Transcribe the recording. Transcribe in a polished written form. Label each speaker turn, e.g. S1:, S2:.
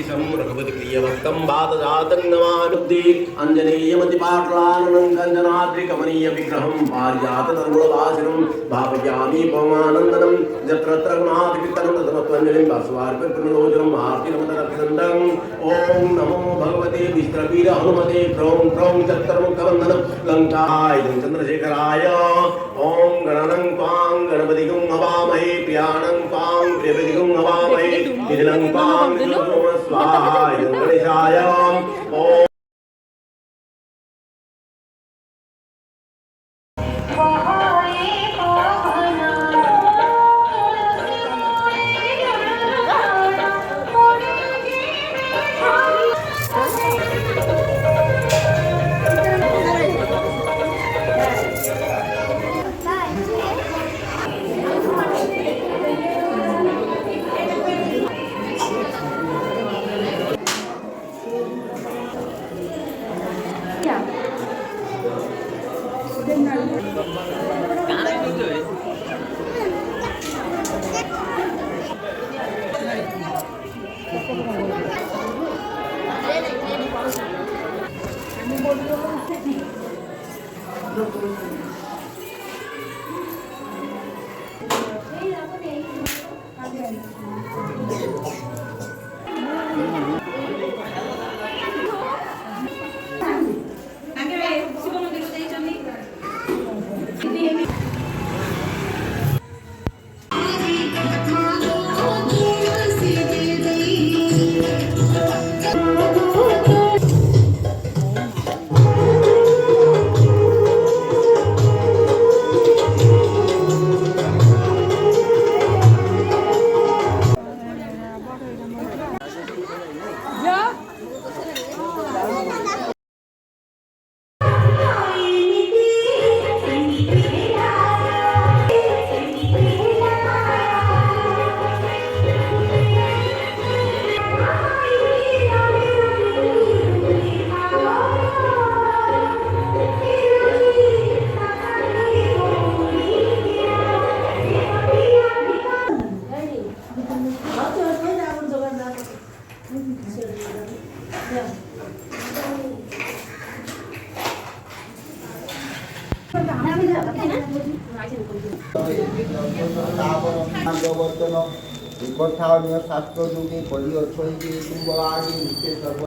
S1: శ్రీశం రఘుపతి ప్రియభక్తం బాధజాతం నమానుద్ది అంజనేయమతి పాట్లాననం కంజనాద్రి కమనీయ విగ్రహం పారిజాత తరుణవాసినం భావయామి పవమానందనం జత్రత్ర గుణాధిపితనందనత్వంజలిం వాసువార్పితృలోచనం ఆర్తినమతరభినందం ఓం నమో భగవతే విష్ణవీర హనుమతే క్రౌం క్రౌం చత్రముఖవందనం లంకాయ చంద్రశేఖరాయ ఓం గణనం త్వాం గణపతిగం హవామహే ప్రియాణం త్వాం ప్రియపతిగం హవామహే నిధిలం త్వాం స్వాహాయ గణేశాయ ఓం
S2: বিপথানীয় শাস্ত্রযুগে কলিয় ছয়কে কুম্ভবাদী নিত্য সর্ব